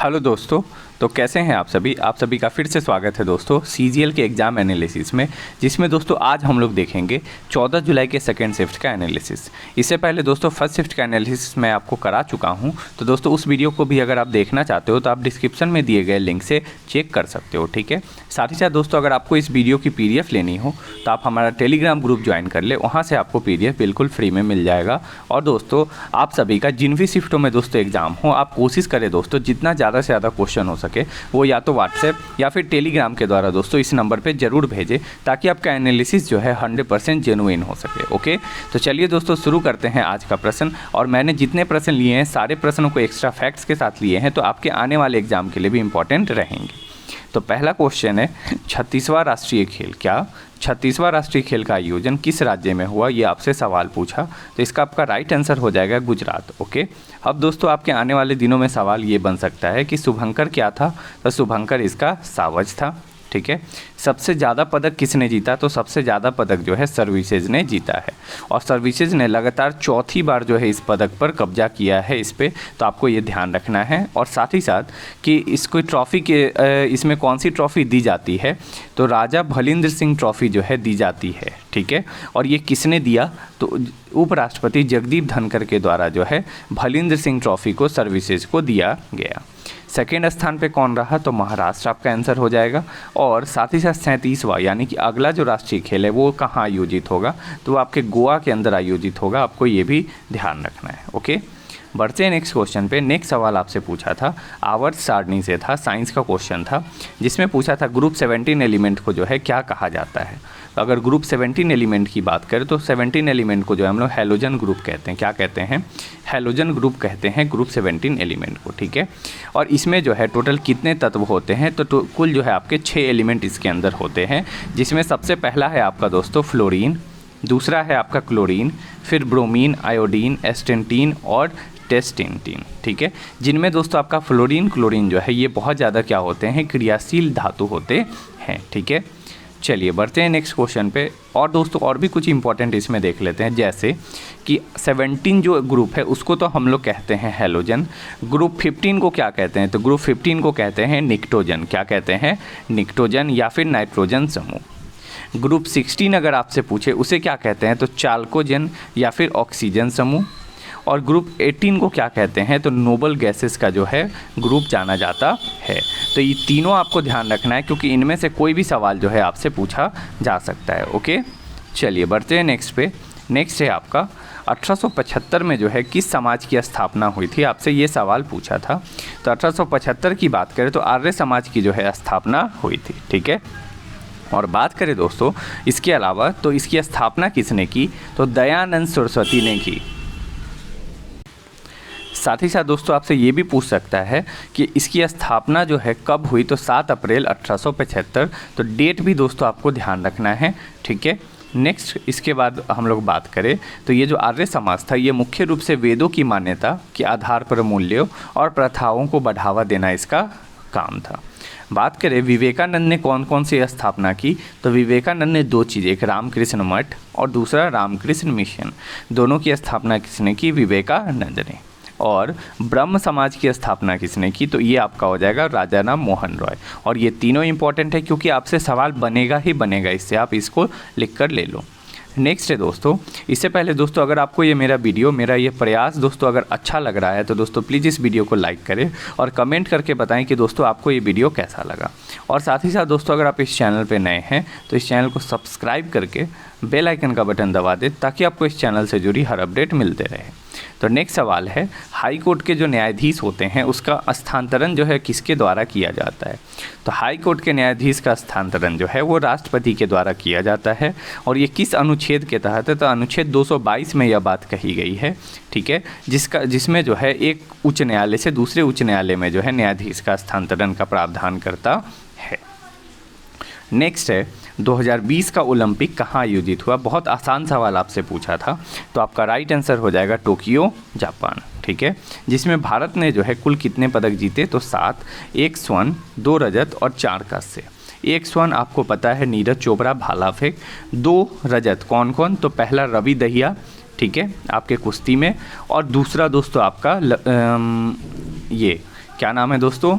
Hello दोस्तों, तो कैसे हैं आप सभी का फिर से स्वागत है दोस्तों सीजीएल के एग्ज़ाम एनालिसिस में, जिसमें दोस्तों आज हम लोग देखेंगे 14 जुलाई के सेकंड शिफ्ट का एनालिसिस। इससे पहले दोस्तों फर्स्ट शिफ्ट का एनालिसिस मैं आपको करा चुका हूं, तो दोस्तों उस वीडियो को भी अगर आप देखना चाहते हो तो आप डिस्क्रिप्शन में दिए गए लिंक से चेक कर सकते हो, ठीक है। साथ ही साथ दोस्तों अगर आपको इस वीडियो की PDF लेनी हो तो आप हमारा टेलीग्राम ग्रुप ज्वाइन कर ले, वहाँ से आपको PDF बिल्कुल फ्री में मिल जाएगा। और दोस्तों आप सभी का जिन भी शिफ्टों में दोस्तों एग्ज़ाम हो, आप कोशिश करें दोस्तों जितना ज़्यादा से ज़्यादा क्वेश्चन हो सके वो या तो व्हाट्सएप या फिर टेलीग्राम के द्वारा दोस्तों इस नंबर पे ज़रूर भेजें, ताकि आपका एनालिसिस जो है 100% जेन्युइन हो सके। ओके, तो चलिए दोस्तों शुरू करते हैं आज का प्रश्न। और मैंने जितने प्रश्न लिए हैं सारे प्रश्नों को एक्स्ट्रा फैक्ट्स के साथ लिए हैं, तो आपके आने वाले एग्जाम के लिए भी इंपॉर्टेंट रहेंगे। तो पहला क्वेश्चन है 36वां राष्ट्रीय खेल, क्या 36वां राष्ट्रीय खेल का आयोजन किस राज्य में हुआ, ये आपसे सवाल पूछा। तो इसका आपका राइट आंसर हो जाएगा गुजरात। ओके, अब दोस्तों आपके आने वाले दिनों में सवाल ये बन सकता है कि शुभंकर क्या था, तो शुभंकर इसका सावज था, ठीक है। सबसे ज़्यादा पदक किसने जीता, तो सबसे ज़्यादा पदक जो है सर्विसेज ने जीता है, और सर्विसेज ने लगातार चौथी बार जो है इस पदक पर कब्जा किया है इस पर, तो आपको ये ध्यान रखना है। और साथ ही साथ कि इसको ट्रॉफ़ी के इसमें कौन सी ट्रॉफ़ी दी जाती है, तो राजा भलिंद्र सिंह ट्रॉफ़ी जो है दी जाती है, ठीक है। और ये किसने दिया, तो उपराष्ट्रपति जगदीप धनखड़ के द्वारा जो है भलिंद्र सिंह ट्रॉफ़ी को सर्विसेज को दिया गया। सेकेंड स्थान पे कौन रहा, तो महाराष्ट्र आपका आंसर हो जाएगा। और साथ ही साथ 37वां यानी कि अगला जो राष्ट्रीय खेल है वो कहाँ आयोजित होगा, तो वो आपके गोवा के अंदर आयोजित होगा, आपको ये भी ध्यान रखना है। ओके, बढ़ते हैं नेक्स्ट क्वेश्चन पे। नेक्स्ट सवाल आपसे पूछा था आवर्त सारणी से था, साइंस का क्वेश्चन था, जिसमें पूछा था ग्रुप 17 एलिमेंट को जो है क्या कहा जाता है। तो अगर ग्रुप 17 एलिमेंट की बात करें तो 17 एलिमेंट को जो है हम लोग हैलोजन ग्रुप कहते हैं। क्या कहते हैं, हैलोजन ग्रुप कहते हैं ग्रुप 17 एलिमेंट को, ठीक है। और इसमें जो है टोटल कितने तत्व होते हैं, तो कुल जो है आपके 6 एलिमेंट इसके अंदर होते हैं, जिसमें सबसे पहला है आपका दोस्तों फ्लोरीन, दूसरा है आपका क्लोरीन, फिर ब्रोमीन, आयोडीन, एस्टेंटीन और टेस्टेंटीन, ठीक है। जिनमें दोस्तों आपका फ्लोरीन क्लोरीन जो है ये बहुत ज़्यादा क्या होते हैं, क्रियाशील धातु होते हैं, ठीक है। चलिए बढ़ते हैं नेक्स्ट क्वेश्चन पे। और दोस्तों और भी कुछ इंपॉर्टेंट इसमें देख लेते हैं, जैसे कि 17 जो ग्रुप है उसको तो हम लोग कहते हैं हैलोजन। ग्रुप 15 को क्या कहते हैं, तो ग्रुप 15 को कहते हैं निक्टोजन। क्या कहते हैं, निक्टोजन या फिर नाइट्रोजन समूह। ग्रुप 16 अगर आपसे पूछे उसे क्या कहते हैं, तो चाल्कोजन या फिर ऑक्सीजन समूह। और ग्रुप 18 को क्या कहते हैं, तो नोबल गैसेस का जो है ग्रुप जाना जाता है। तो ये तीनों आपको ध्यान रखना है, क्योंकि इनमें से कोई भी सवाल जो है आपसे पूछा जा सकता है। ओके, चलिए बढ़ते हैं नेक्स्ट पे। नेक्स्ट है आपका 1875 में जो है किस समाज की स्थापना हुई थी, आपसे ये सवाल पूछा था। तो 1875 की बात करें तो आर्य समाज की जो है स्थापना हुई थी, ठीक है। और बात करें दोस्तों इसके अलावा, तो इसकी स्थापना किसने की, तो दयानंद सरस्वती ने की। साथ ही साथ दोस्तों आपसे ये भी पूछ सकता है कि इसकी स्थापना जो है कब हुई, तो 7 अप्रैल 1875। तो डेट भी दोस्तों आपको ध्यान रखना है, ठीक है। नेक्स्ट इसके बाद हम लोग बात करें तो ये जो आर्य समाज था ये मुख्य रूप से वेदों की मान्यता के आधार पर मूल्यों और प्रथाओं को बढ़ावा देना इसका काम था। बात करें विवेकानंद ने कौन कौन सी स्थापना की, तो विवेकानंद ने 2 चीज़ें, एक रामकृष्ण मठ और दूसरा रामकृष्ण मिशन, दोनों की स्थापना किसने की, विवेकानंद ने। और ब्रह्म समाज की स्थापना किसने की, तो ये आपका हो जाएगा राजा राम मोहन रॉय। और ये तीनों इंपॉर्टेंट है क्योंकि आपसे सवाल बनेगा ही बनेगा, इससे आप इसको लिख कर ले लो। नेक्स्ट है दोस्तों, इससे पहले दोस्तों अगर आपको ये मेरा वीडियो, मेरा ये प्रयास दोस्तों अगर अच्छा लग रहा है तो दोस्तों प्लीज़ इस वीडियो को लाइक करें और कमेंट करके बताएं कि दोस्तों आपको ये वीडियो कैसा लगा। और साथ ही साथ दोस्तों अगर आप इस चैनल पे नए हैं तो इस चैनल को सब्सक्राइब करके बेल आइकन का बटन दबा दें, ताकि आपको इस चैनल से जुड़ी हर अपडेट मिलते रहे। तो नेक्स्ट सवाल है हाई कोर्ट के जो न्यायाधीश होते हैं उसका स्थानांतरण जो है किसके द्वारा किया जाता है, तो हाई कोर्ट के न्यायाधीश का स्थानांतरण जो है वो राष्ट्रपति के द्वारा किया जाता है। और ये किस अनुच्छेद के तहत है, तो अनुच्छेद 222 में यह बात कही गई है, ठीक है, जिसमें जो है एक उच्च न्यायालय से दूसरे उच्च न्यायालय में जो है न्यायाधीश का स्थानांतरण का प्रावधान करता है। नेक्स्ट है 2020 का ओलंपिक कहाँ आयोजित हुआ, बहुत आसान सवाल आपसे पूछा था। तो आपका राइट आंसर हो जाएगा टोक्यो, जापान, ठीक है। जिसमें भारत ने जो है कुल कितने पदक जीते, तो 7, 1 स्वर्ण, 2 रजत और 4 कांस्य। 1 स्वर्ण आपको पता है नीरज चोपड़ा भाला फेंक, 2 रजत कौन कौन, तो पहला रवि दहिया, ठीक है, आपके कुश्ती में, और दूसरा दोस्तों आपका ये क्या नाम है दोस्तों?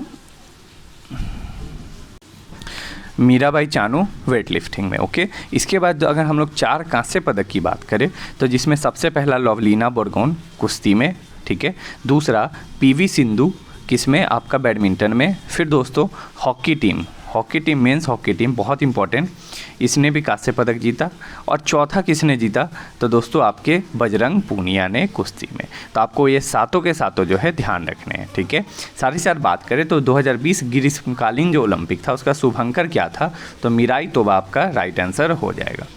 मीराबाई चानू वेट लिफ्टिंग में। ओके, इसके बाद अगर हम लोग 4 कांस्य पदक की बात करें तो जिसमें सबसे पहला लवलीना बोरगोन कुश्ती में, ठीक है, दूसरा पीवी सिंधु किसमें, आपका बैडमिंटन में। फिर दोस्तों hockey team men's hockey team बहुत इंपॉर्टेंट, इसने भी कांस्य पदक जीता। और चौथा किसने जीता, तो दोस्तों आपके बजरंग पूनिया ने कुश्ती में। तो आपको ये सातों के सातों जो है ध्यान रखने हैं, ठीक है। साथ ही साथ बात करें तो 2020 ग्रीष्मकालीन जो ओलंपिक था उसका शुभंकर क्या था, तो मीराई तोबा आपका राइट आंसर हो जाएगा।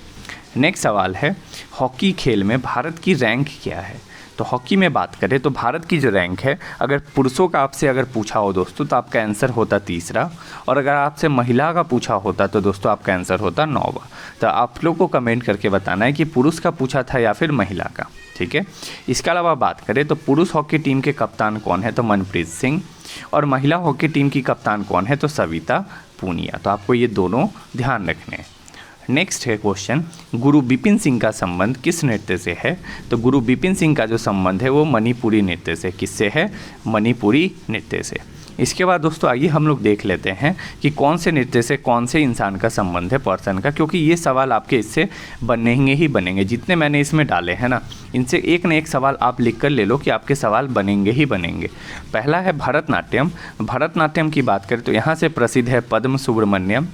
नेक्स्ट सवाल है, हॉकी खेल में भारत की रैंक क्या है। तो हॉकी में बात करें तो भारत की जो रैंक है, अगर पुरुषों का आपसे अगर पूछा हो दोस्तों तो आपका आंसर होता 3रा, और अगर आपसे महिला का पूछा होता तो दोस्तों आपका आंसर होता 9वां। तो आप लोग को कमेंट करके बताना है कि पुरुष का पूछा था या फिर महिला का, ठीक है। इसके अलावा बात करें तो पुरुष हॉकी टीम के कप्तान कौन है, तो मनप्रीत सिंह, और महिला हॉकी टीम की कप्तान कौन है, तो सविता पूनिया। तो आपको ये दोनों ध्यान रखने हैं। नेक्स्ट है क्वेश्चन, गुरु बिपिन सिंह का संबंध किस नृत्य से है। तो गुरु बिपिन सिंह का जो संबंध है वो मणिपुरी नृत्य से, किससे है, मणिपुरी नृत्य से। इसके बाद दोस्तों आइए हम लोग देख लेते हैं कि कौन से नृत्य से कौन से इंसान का संबंध है, पर्सन का, क्योंकि ये सवाल आपके इससे बनेंगे ही बनेंगे। जितने मैंने इसमें डाले हैं ना, इनसे एक न एक सवाल आप लिख कर ले लो कि आपके सवाल बनेंगे ही बनेंगे। पहला है भरतनाट्यम। भरतनाट्यम की बात करें तो यहाँ से प्रसिद्ध है पद्म सुब्रमण्यम,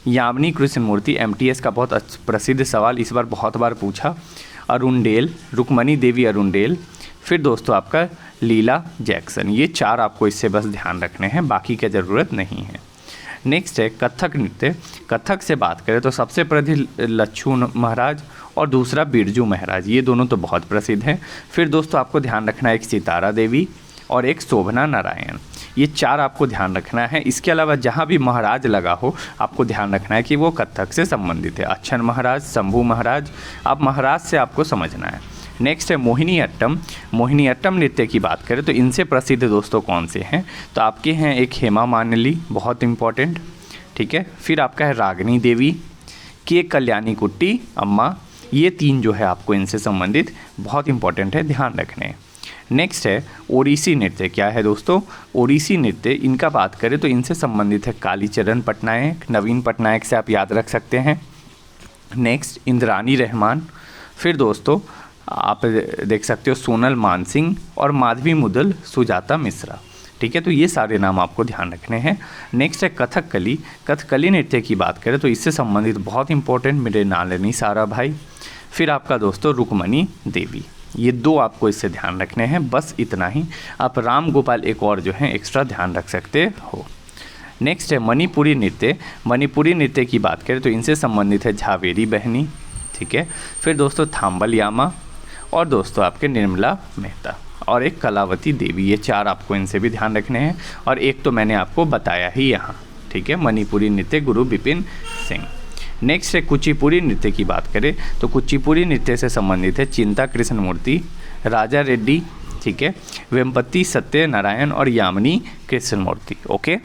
यामिनी कृष्णमूर्ति, MTS का बहुत प्रसिद्ध सवाल, इस बार बहुत बार पूछा। अरुणडेल, रुक्मणी देवी अरुणडेल। फिर दोस्तों आपका लीला जैक्सन। ये 4 आपको इससे बस ध्यान रखने हैं, बाकी की ज़रूरत नहीं है। नेक्स्ट है कथक नृत्य। कथक से बात करें तो सबसे प्रसिद्ध लच्छू महाराज और दूसरा बिरजू महाराज, ये दोनों तो बहुत प्रसिद्ध हैं। फिर दोस्तों आपको ध्यान रखना है एक सितारा देवी और एक शोभना नारायण, ये 4 आपको ध्यान रखना है। इसके अलावा जहाँ भी महाराज लगा हो आपको ध्यान रखना है कि वो कथक से संबंधित है। अच्छन महाराज, शंभू महाराज, आप महाराज से आपको समझना है। नेक्स्ट है मोहिनी अट्टम। मोहिनी अट्टम नृत्य की बात करें तो इनसे प्रसिद्ध दोस्तों कौन से हैं, तो आपके हैं एक हेमा मालिनी, बहुत इंपॉर्टेंट, ठीक है। फिर आपका है रागिनी देवी, के कल्याणी कुट्टी अम्मा, ये 3 जो है आपको इनसे संबंधित बहुत इंपॉर्टेंट है, ध्यान रखने हैं। नेक्स्ट है ओडिसी नृत्य। क्या है दोस्तों, ओडिसी नृत्य, इनका बात करें तो इनसे संबंधित है कालीचरण पटनायक, नवीन पटनायक से आप याद रख सकते हैं। नेक्स्ट इंद्रानी रहमान। फिर दोस्तों आप देख सकते हो सोनल मानसिंह और माधवी मुदल सुजाता मिश्रा, ठीक है। तो ये सारे नाम आपको ध्यान रखने हैं। नेक्स्ट है कथकली। कथकली नृत्य की बात करें तो इससे संबंधित बहुत इंपॉर्टेंट मृणालिनी साराभाई। फिर आपका दोस्तों रुक्मणी देवी, ये 2 आपको इससे ध्यान रखने हैं, बस इतना ही। आप राम गोपाल एक और जो है एक्स्ट्रा ध्यान रख सकते हो। नेक्स्ट है मणिपुरी नृत्य। मणिपुरी नृत्य की बात करें तो इनसे संबंधित है झावेरी बहनी, ठीक है। फिर दोस्तों थाम्बल यामा और दोस्तों आपके निर्मला मेहता और एक कलावती देवी, ये 4 आपको इनसे भी ध्यान रखने हैं। और एक तो मैंने आपको बताया ही यहाँ, ठीक है, मणिपुरी नृत्य गुरु बिपिन सिंह। नेक्स्ट है कुचिपुड़ी नृत्य की बात करें तो कुचिपुड़ी नृत्य से संबंधित है चिंता कृष्णमूर्ति, राजा रेड्डी, ठीक है, वेम्पति सत्यनारायण और यामिनी कृष्णमूर्ति। ओके,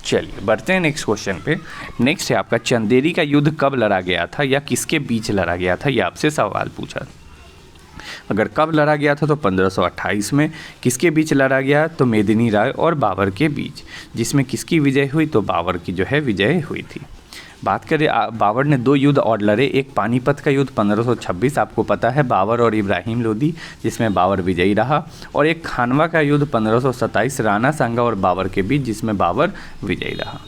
चलिए बढ़ते हैं नेक्स्ट क्वेश्चन पे। नेक्स्ट है आपका चंदेरी का युद्ध कब लड़ा गया था या किसके बीच लड़ा गया था, ये आपसे सवाल पूछा। अगर कब लड़ा गया था तो 1528 में। किसके बीच लड़ा गया, तो मेदिनी राय और बाबर के बीच, जिसमें किसकी विजय हुई, तो बाबर की जो है विजय हुई थी। बात करें बाबर ने 2 युद्ध और लड़े, एक पानीपत का युद्ध 1526, आपको पता है, बाबर और इब्राहिम लोदी, जिसमें बाबर विजयी रहा, और एक खानवा का युद्ध 1527 राणा सांगा और बाबर के बीच, जिसमें बाबर विजयी रहा।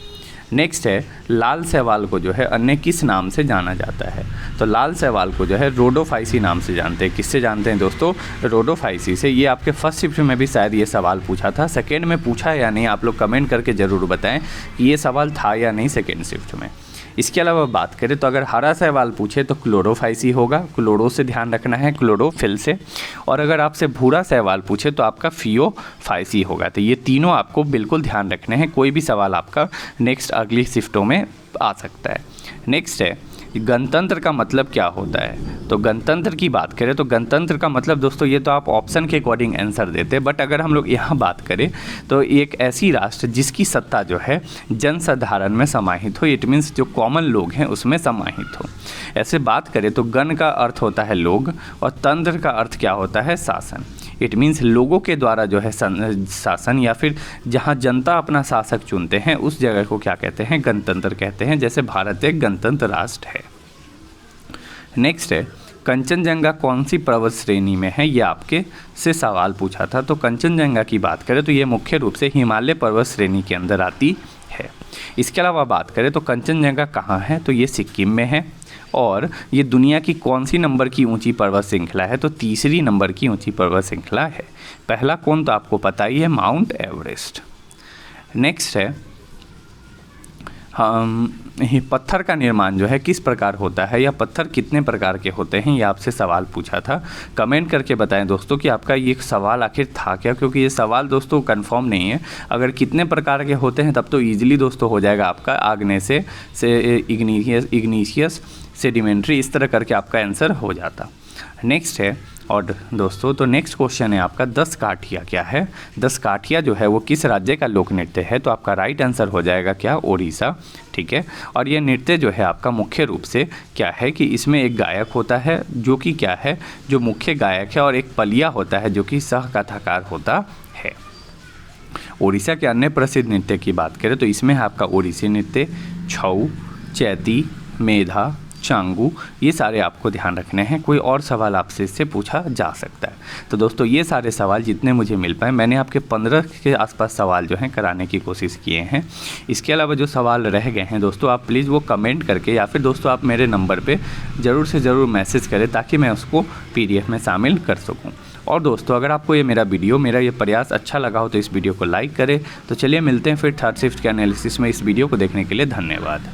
नेक्स्ट है लाल सहवाल को जो है अन्य किस नाम से जाना जाता है, तो लाल सहवाल को जो है रोडोफाइसी नाम से जानते हैं। किससे जानते हैं दोस्तों, रोडोफाइसी से। ये आपके फर्स्ट शिफ्ट में भी शायद ये सवाल पूछा था, सेकेंड में पूछा है या नहीं, आप लोग कमेंट करके ज़रूर बताएं कि ये सवाल था या नहीं सेकेंड शिफ्ट में। इसके अलावा बात करें तो अगर हरा सहवाल पूछे तो क्लोरोफाइसी होगा, क्लोरो से ध्यान रखना है, क्लोरोफिल से। और अगर आपसे भूरा सहवाल पूछे तो आपका फियोफाइसी होगा। तो ये तीनों आपको बिल्कुल ध्यान रखने हैं, कोई भी सवाल आपका नेक्स्ट अगली शिफ्टों में आ सकता है। नेक्स्ट है गणतंत्र का मतलब क्या होता है, तो गणतंत्र की बात करें तो गणतंत्र का मतलब दोस्तों, ये तो आप ऑप्शन के अकॉर्डिंग आंसर देते हैं, बट अगर हम लोग यहाँ बात करें तो एक ऐसी राष्ट्र जिसकी सत्ता जो है जनसाधारण में समाहित हो, इट मीन्स जो कॉमन लोग हैं उसमें समाहित हो। ऐसे बात करें तो गण का अर्थ होता है लोग और तंत्र का अर्थ क्या होता है, शासन। इट मीन्स लोगों के द्वारा जो है शासन, या फिर जहाँ जनता अपना शासक चुनते हैं उस जगह को क्या कहते हैं, गणतंत्र कहते हैं। जैसे भारत एक गणतंत्र राष्ट्र है। नेक्स्ट है, कंचनजंगा कौन सी पर्वत श्रेणी में है, ये आपके से सवाल पूछा था। तो कंचनजंगा की बात करें तो ये मुख्य रूप से हिमालय पर्वत श्रेणी के अंदर आती है। इसके अलावा बात करें तो कंचनजंगा कहाँ है, तो ये सिक्किम में है। और ये दुनिया की कौन सी नंबर की ऊंची पर्वत श्रृंखला है, तो तीसरी नंबर की ऊंची पर्वत श्रृंखला है। पहला कौन तो आपको पता ही है, माउंट एवरेस्ट। नेक्स्ट है, पत्थर का निर्माण जो है किस प्रकार होता है, या पत्थर कितने प्रकार के होते हैं, ये आपसे सवाल पूछा था। कमेंट करके बताएं दोस्तों कि आपका ये सवाल आखिर था क्या, क्योंकि ये सवाल दोस्तों कंफर्म नहीं है। अगर कितने प्रकार के होते हैं तब तो ईजिली दोस्तों हो जाएगा आपका, आग्नेय से इग्नीशियस, सेडिमेंट्री, इस तरह करके आपका आंसर हो जाता। नेक्स्ट है, और दोस्तों तो नेक्स्ट क्वेश्चन है आपका, 10 काठिया क्या है। 10 काठिया जो है वो किस राज्य का लोक नृत्य है, तो आपका राइट आंसर हो जाएगा क्या, ओडिशा। ठीक है, और ये नृत्य जो है आपका मुख्य रूप से क्या है कि इसमें एक गायक होता है जो कि क्या है, जो मुख्य गायक है, और एक पलिया होता है जो कि सह कथाकार होता है। ओडिशा के अन्य प्रसिद्ध नृत्य की बात करें तो इसमें है आपका ओडिसी नृत्य, छऊ, चैती, मेधा, चांगू, ये सारे आपको ध्यान रखने हैं। कोई और सवाल आपसे इससे पूछा जा सकता है। तो दोस्तों ये सारे सवाल जितने मुझे मिल पाए, मैंने आपके 15 के आसपास सवाल जो हैं कराने की कोशिश किए हैं। इसके अलावा जो सवाल रह गए हैं दोस्तों, आप प्लीज़ वो कमेंट करके, या फिर दोस्तों आप मेरे नंबर पे ज़रूर से ज़रूर मैसेज करें ताकि मैं उसको PDF में शामिल कर सकूँ। और दोस्तों अगर आपको ये मेरा ये प्रयास अच्छा लगा हो तो इस वीडियो को लाइक करें। तो चलिए मिलते हैं फिर थर्ड शिफ्ट के एनालिसिस में। इस वीडियो को देखने के लिए धन्यवाद।